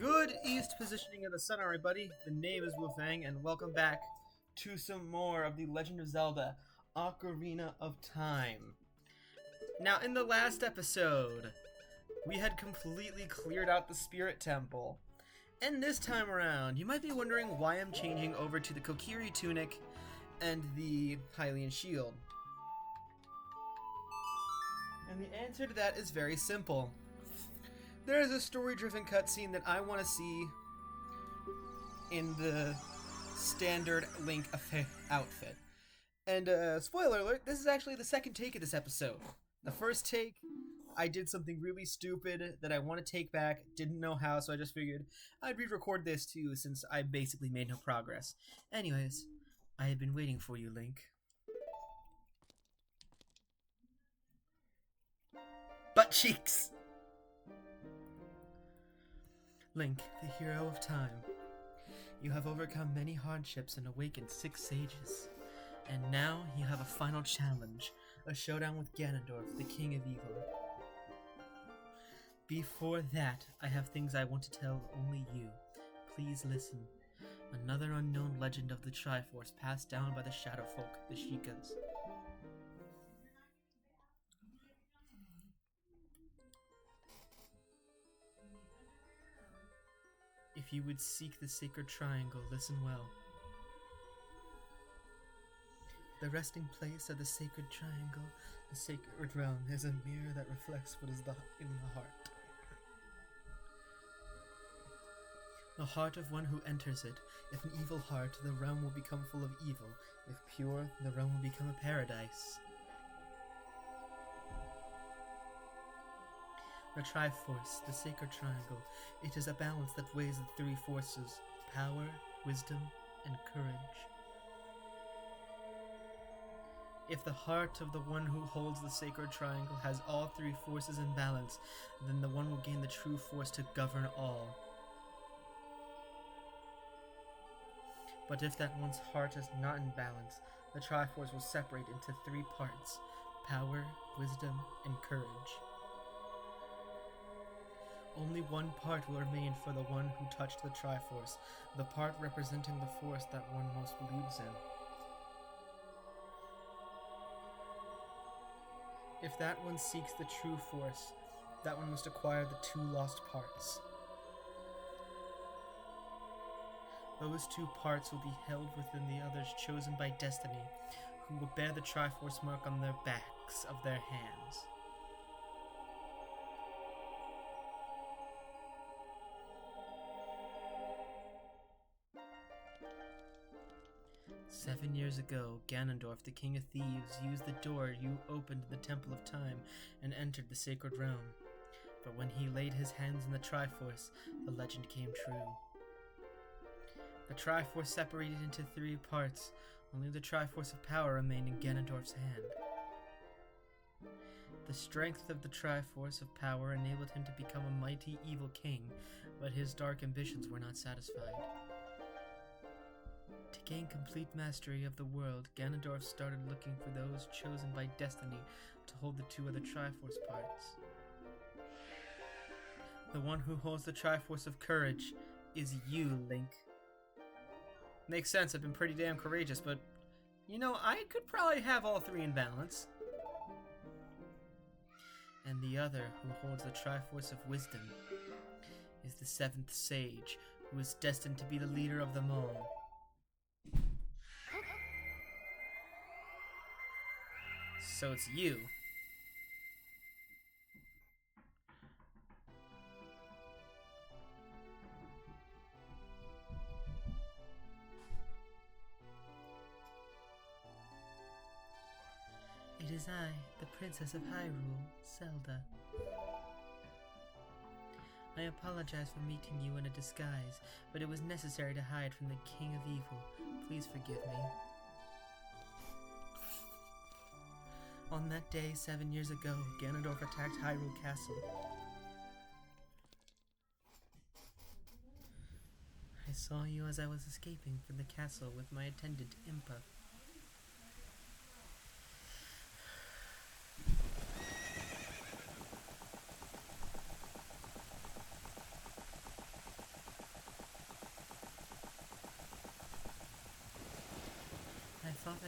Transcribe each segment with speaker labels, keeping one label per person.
Speaker 1: Good east positioning of the sun, everybody. The name is Wolfang, and welcome back to some more of The Legend of Zelda: Ocarina of Time. Now, in the last episode, we had completely cleared out the Spirit Temple. And this time around, you might be wondering why I'm changing over to the Kokiri Tunic and the Hylian Shield. And the answer to that is very simple. There is a story-driven cutscene that I want to see in the standard Link outfit. And spoiler alert, this is actually the second take of this episode. The first take, I did something really stupid that I want to take back, didn't know how, so I just figured I'd re-record this too, since I basically made no progress. Anyways, I had been waiting for you, Link. Butt cheeks! Link, the hero of time. You have overcome many hardships and awakened 6 sages. And now you have a final challenge, a showdown with Ganondorf, the King of Evil. Before that, I have things I want to tell only you. Please listen. Another unknown legend of the Triforce passed down by the Shadow Folk, the Sheikahs. If you would seek the Sacred Triangle, listen well. The resting place of the Sacred Triangle, the Sacred Realm, is a mirror that reflects what is in the heart. The heart of one who enters it. If an evil heart, the realm will become full of evil. If pure, the realm will become a paradise. The Triforce, the Sacred Triangle, it is a balance that weighs the 3 forces: power, wisdom, and courage. If the heart of the one who holds the Sacred Triangle has all 3 forces in balance, then the one will gain the true force to govern all. But if that one's heart is not in balance, the Triforce will separate into 3 parts: power, wisdom, and courage. Only one part will remain for the one who touched the Triforce, the part representing the force that one most believes in. If that one seeks the true force, that one must acquire the 2 lost parts. Those 2 parts will be held within the others chosen by destiny, who will bear the Triforce mark on their backs of their hands. 7 years ago, Ganondorf, the King of Thieves, used the door you opened in the Temple of Time and entered the Sacred Realm. But when he laid his hands in the Triforce, the legend came true. The Triforce separated into 3 parts. Only the Triforce of Power remained in Ganondorf's hand. The strength of the Triforce of Power enabled him to become a mighty evil king, but his dark ambitions were not satisfied. To gain complete mastery of the world, Ganondorf started looking for those chosen by destiny to hold the 2 other Triforce parts. The one who holds the Triforce of Courage is you, Link. Makes sense, I've been pretty damn courageous, but, you know, I could probably have all 3 in balance. And the other, who holds the Triforce of Wisdom, is the 7th Sage, who is destined to be the leader of them all. So it's you. It is I, the Princess of Hyrule, Zelda. I apologize for meeting you in a disguise, but it was necessary to hide from the King of Evil. Please forgive me. On that day, 7 years ago, Ganondorf attacked Hyrule Castle. I saw you as I was escaping from the castle with my attendant, Impa.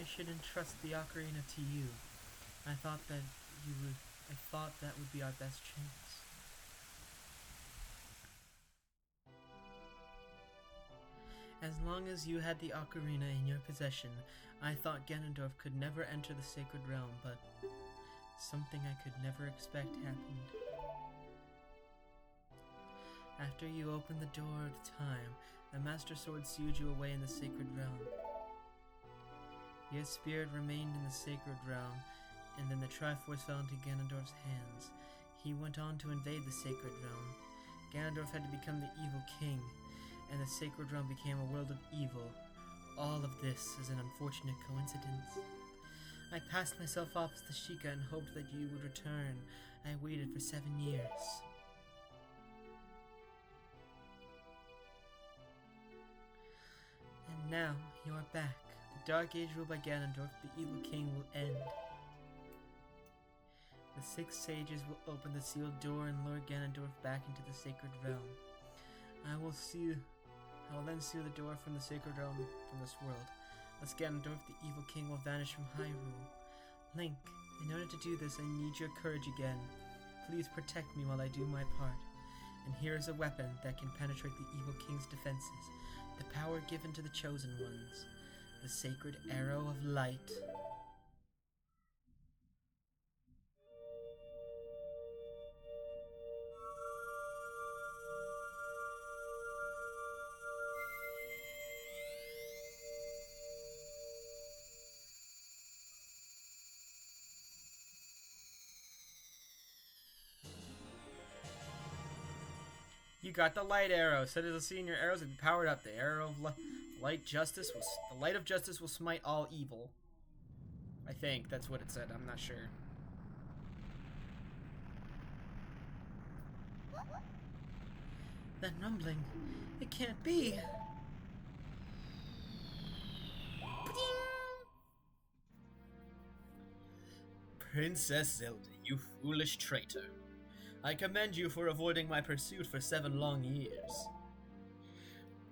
Speaker 1: I should entrust the Ocarina to you. I thought that would be our best chance. As long as you had the Ocarina in your possession, I thought Ganondorf could never enter the Sacred Realm, but something I could never expect happened. After you opened the door of time, the Master Sword sealed you away in the Sacred Realm. Your spirit remained in the Sacred Realm, and then the Triforce fell into Ganondorf's hands. He went on to invade the Sacred Realm. Ganondorf had to become the evil king, and the Sacred Realm became a world of evil. All of this is an unfortunate coincidence. I passed myself off as the Sheikah and hoped that you would return. I waited for 7 years. And now, you are back. The Dark Age ruled by Ganondorf, the evil king, will end. The 6 sages will open the sealed door and lure Ganondorf back into the Sacred Realm. I will then seal the door from the Sacred Realm from this world. Thus Ganondorf, the evil king, will vanish from Hyrule. Link, in order to do this, I need your courage again. Please protect me while I do my part. And here is a weapon that can penetrate the evil king's defenses. The power given to the chosen ones. The Sacred Arrow of Light. You got the light arrow. Set as a scene, your arrows will be powered up. The arrow of the light of justice will smite all evil. I think that's what it said. I'm not sure. That rumbling, it can't be. Princess Zelda, you foolish traitor. I commend you for avoiding my pursuit for 7 long years.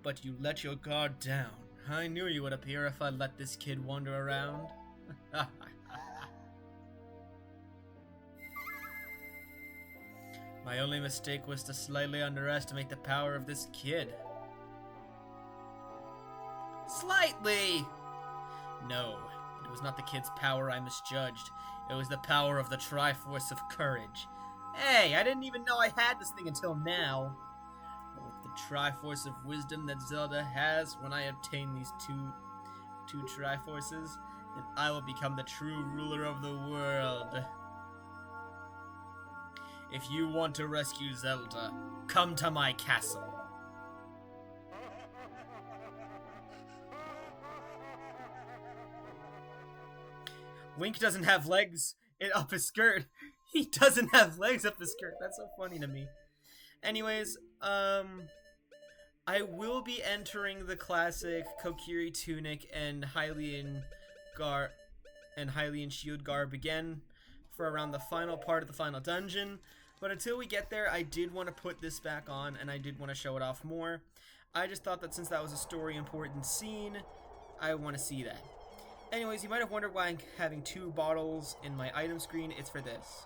Speaker 1: But you let your guard down. I knew you would appear if I let this kid wander around. My only mistake was to slightly underestimate the power of this kid. Slightly! No, it was not the kid's power I misjudged. It was the power of the Triforce of Courage. Hey, I didn't even know I had this thing until now. But with the Triforce of Wisdom that Zelda has, when I obtain these two Triforces, then I will become the true ruler of the world. If you want to rescue Zelda, come to my castle. Link doesn't have legs up his skirt. He doesn't have legs up his skirt. That's so funny to me. Anyways, I will be entering the classic Kokiri tunic and Hylian shield garb again for around the final part of the final dungeon. But until we get there, I did want to put this back on, and I did want to show it off more. I just thought that since that was a story important scene, I want to see that. Anyways, you might have wondered why I'm having 2 bottles in my item screen. It's for this.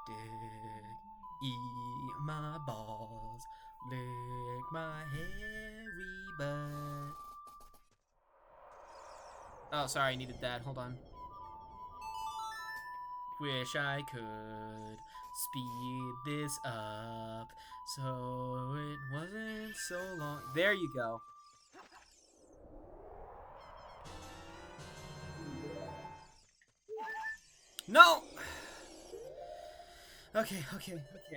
Speaker 1: Dig my balls, lick my hairy butt. Oh, sorry, I needed that. Hold on. Wish I could speed this up so it wasn't so long. There you go. No! Okay.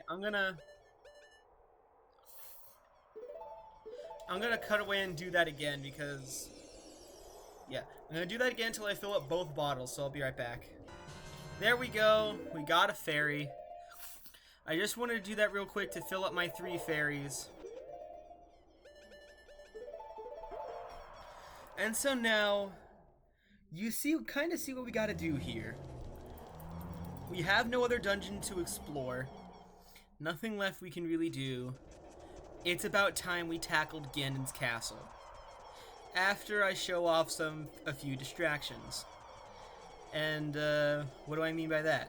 Speaker 1: I'm gonna cut away and do that again because... yeah, I'm gonna do that again until I fill up both bottles, so I'll be right back. There we go. We got a fairy. I just wanted to do that real quick to fill up my 3 fairies. And so now, you kind of see what we gotta do here. We have no other dungeon to explore. Nothing left we can really do. It's about time we tackled Ganon's castle. after I show off a few distractions. And what do I mean by that?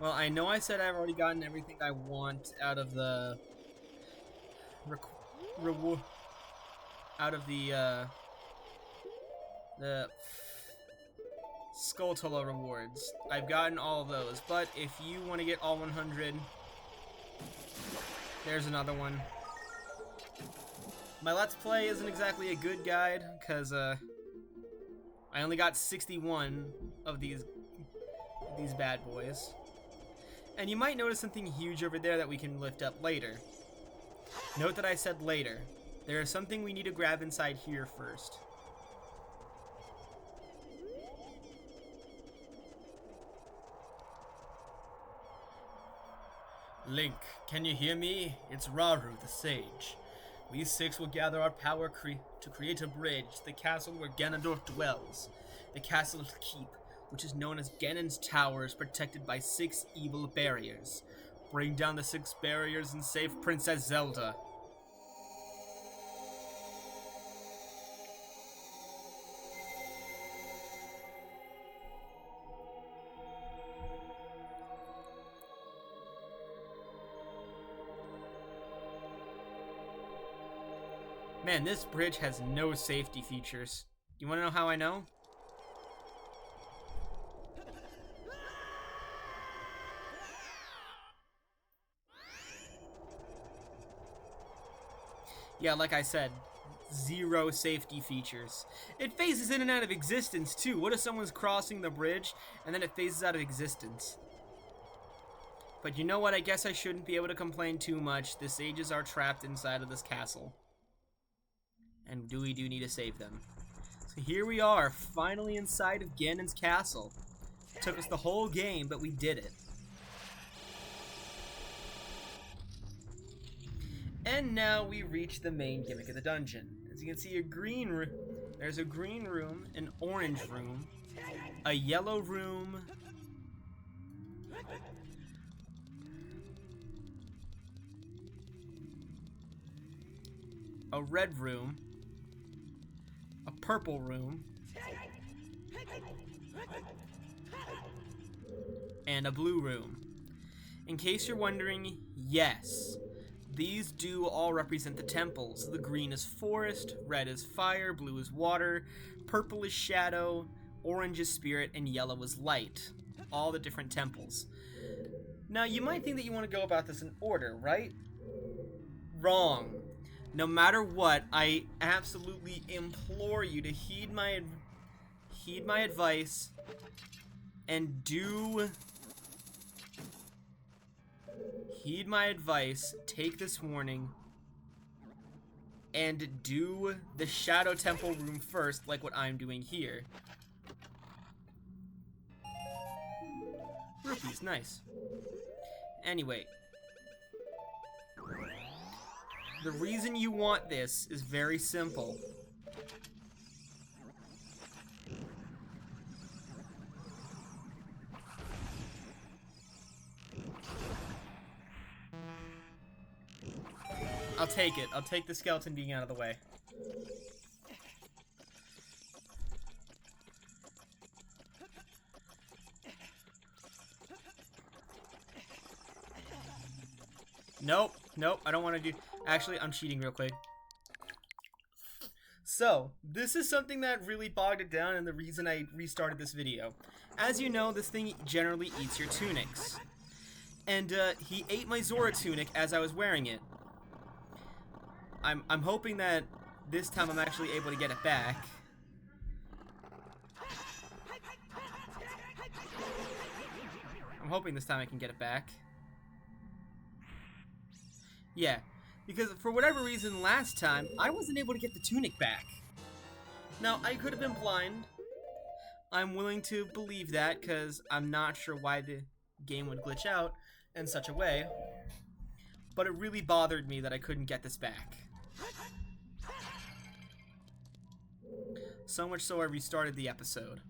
Speaker 1: Well, I know I said I've already gotten everything I want out of the the Skulltula rewards. I've gotten all of those, but if you want to get all 100, there's another one. My Let's Play isn't exactly a good guide, because I only got 61 of these bad boys. And you might notice something huge over there that we can lift up later. Note that I said later. There is something we need to grab inside here first. Link, can you hear me? It's Raru, the sage. We six will gather our power to create a bridge to the castle where Ganondorf dwells. The castle's keep, which is known as Ganon's Tower, is protected by 6 evil barriers. Bring down the 6 barriers and save Princess Zelda. Man, this bridge has no safety features. You want to know how I know? Yeah, like I said, 0 safety features. It phases in and out of existence, too. What if someone's crossing the bridge, and then it phases out of existence? But you know what? I guess I shouldn't be able to complain too much. The sages are trapped inside of this castle. And we do need to save them. So here we are, finally inside of Ganon's castle. It took us the whole game, but we did it. And now we reach the main gimmick of the dungeon. As you can see, there's a green room, an orange room, a yellow room, a red room, a purple room, and a blue room. In case you're wondering, yes, these do all represent the temples. The green is forest, red is fire, blue is water, purple is shadow, orange is spirit, and yellow is light. All the different temples. Now, you might think that you want to go about this in order, right? Wrong. No matter what, I absolutely implore you to heed my advice and heed my advice, take this warning, and do the Shadow Temple room first, like what I'm doing here. Rupees, nice. Anyway, the reason you want this is very simple. I'll take it. I'll take the skeleton being out of the way. Nope, nope, I don't want to do... Actually, I'm cheating real quick. So, this is something that really bogged it down and the reason I restarted this video. As you know, this thing generally eats your tunics. And, he ate my Zora tunic as I was wearing it. I'm hoping that this time I'm actually able to get it back. I'm hoping this time I can get it back. Yeah, because for whatever reason last time, I wasn't able to get the tunic back. Now, I could have been blind. I'm willing to believe that, because I'm not sure why the game would glitch out in such a way. But it really bothered me that I couldn't get this back. So much so I restarted the episode.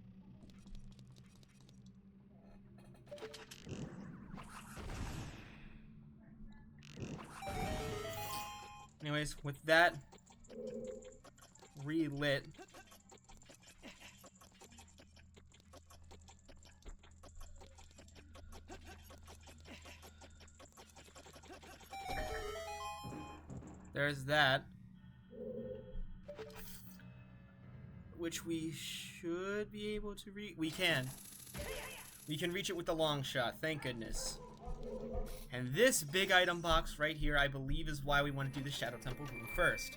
Speaker 1: Anyways, with that, relit. There's that. Which we should be able to reach. We can. We can reach it with the long shot, thank goodness. And this big item box right here, I believe, is why we want to do the Shadow Temple room first.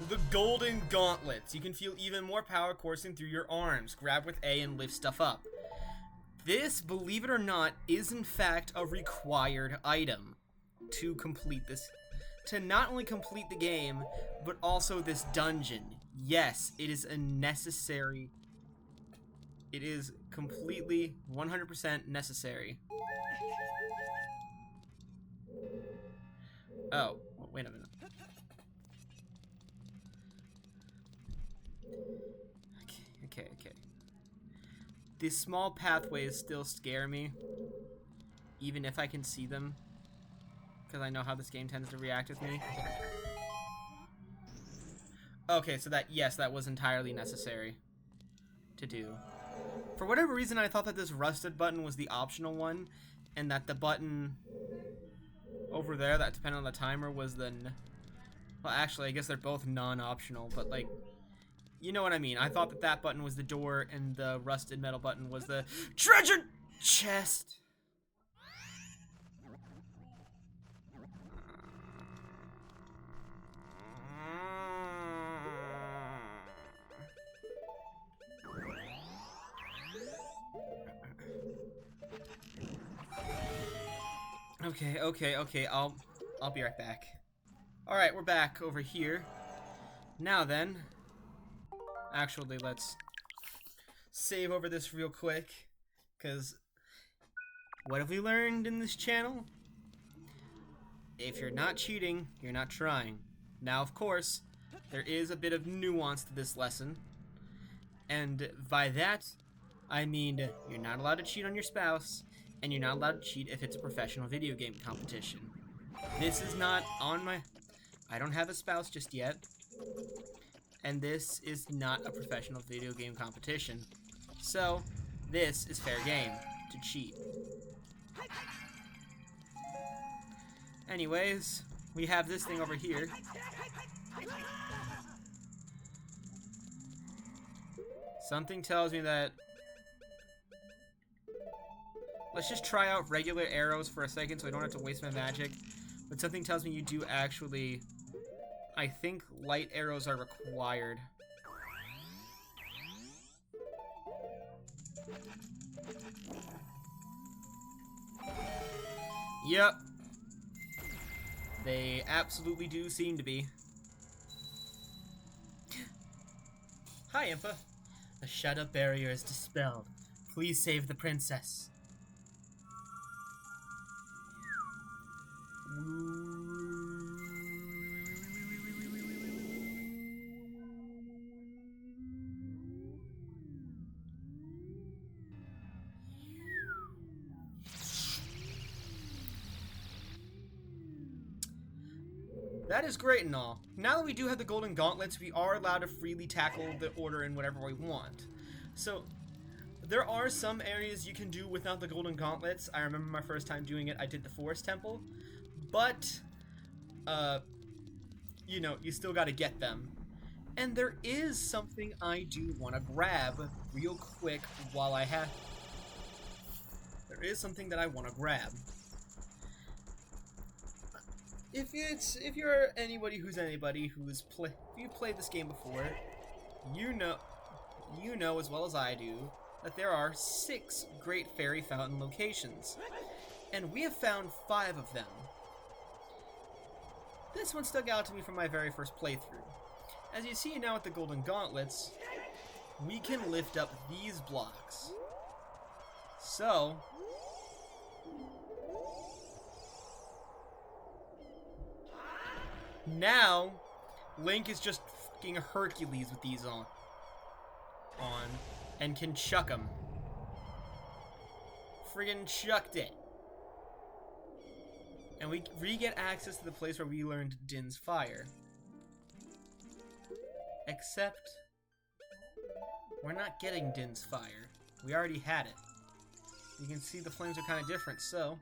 Speaker 1: The Golden Gauntlets. You can feel even more power coursing through your arms. Grab with A and lift stuff up. This, believe it or not, is in fact a required item to complete this. To not only complete the game, but also this dungeon. Yes, it is a necessary. It is completely 100% necessary. Oh, wait a minute. Okay. These small pathways still scare me, even if I can see them, because I know how this game tends to react with me. Okay, so yes, that was entirely necessary to do. For whatever reason, I thought that this rusted button was the optional one, and that the button over there that depended on the timer was the... Well, actually, I guess they're both non-optional, but like... You know what I mean. I thought that that button was the door, and the rusted metal button was the treasure chest. Okay. I'll be right back. All right, we're back over here. Now then. Actually, let's save over this real quick, because what have we learned in this channel? If you're not cheating, you're not trying. Now, of course, there is a bit of nuance to this lesson, and by that, I mean you're not allowed to cheat on your spouse, and you're not allowed to cheat if it's a professional video game competition. This is not on my... I don't have a spouse just yet. And this is not a professional video game competition. So, this is fair game to cheat. Anyways, we have this thing over here. Something tells me that... Let's just try out regular arrows for a second so I don't have to waste my magic. But something tells me you do actually... I think light arrows are required. Yep. They absolutely do seem to be. Hi, Impa. The shut-up barrier is dispelled. Please save the princess. That is great and all. Now that we do have the Golden Gauntlets, we are allowed to freely tackle the order in whatever we want. So, there are some areas you can do without the Golden Gauntlets. I remember my first time doing it, I did the Forest Temple. But, you know, you still gotta get them. And there is something I do want to grab real quick while I have... There is something that I want to grab. If you're anybody who's if you've played this game before, you know as well as I do that there are 6 Great Fairy Fountain locations, and we have found 5 of them. This one stuck out to me from my very first playthrough. As you see now with the Golden Gauntlets, we can lift up these blocks. So, now, Link is just fucking Hercules with these on, and can chuck them. Friggin' chucked it. And we re-get access to the place where we learned Din's Fire. Except, we're not getting Din's Fire. We already had it. You can see the flames are kind of different, so...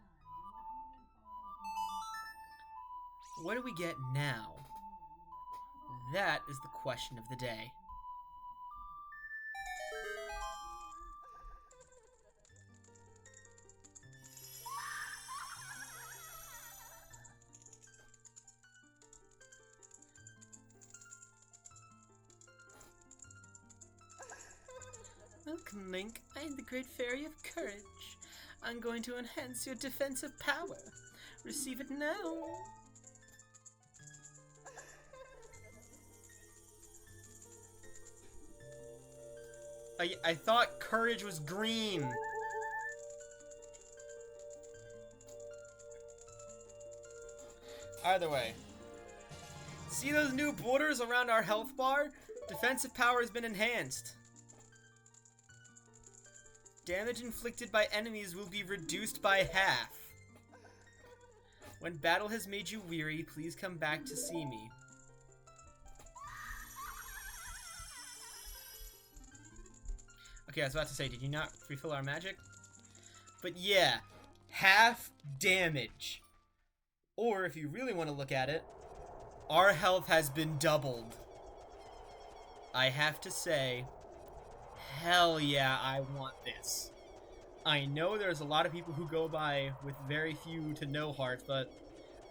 Speaker 1: what do we get now? That is the question of the day. Welcome, Link. I am the Great Fairy of Courage. I'm going to enhance your defensive power. Receive it now. I thought courage was green. Either way. See those new borders around our health bar? Defensive power has been enhanced. Damage inflicted by enemies will be reduced by half. When battle has made you weary, please come back to see me. Okay, I was about to say, did you not refill our magic? But yeah, half damage. Or, if you really want to look at it, our health has been doubled. I have to say, hell yeah, I want this. I know there's a lot of people who go by with very few to no hearts, but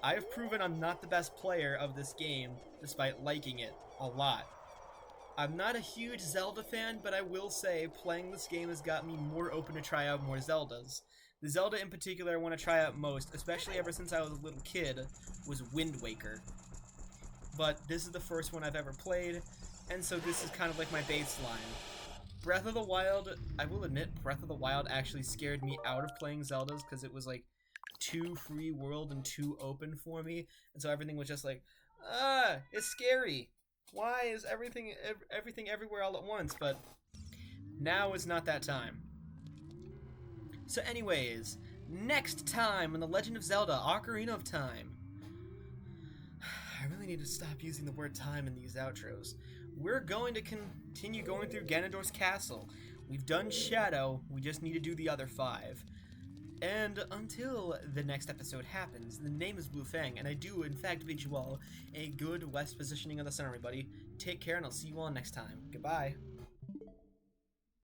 Speaker 1: I've proven I'm not the best player of this game, despite liking it a lot. I'm not a huge Zelda fan, but I will say playing this game has got me more open to try out more Zeldas. The Zelda in particular I want to try out most, especially ever since I was a little kid, was Wind Waker. But this is the first one I've ever played, and so this is kind of like my baseline. Breath of the Wild, I will admit, Breath of the Wild actually scared me out of playing Zeldas because it was like too free world and too open for me, and so everything was just like, it's scary. Why is everything everywhere all at once? But now is not that time. So anyways, next time on The Legend of Zelda, Ocarina of Time. I really need to stop using the word time in these outros. We're going to continue going through Ganondorf's castle. We've done Shadow, we just need to do the other 5. And until the next episode happens, the name is Blue Fang, and I do in fact bid you all a good west positioning of the sun, everybody. Take care, and I'll see you all next time. Goodbye.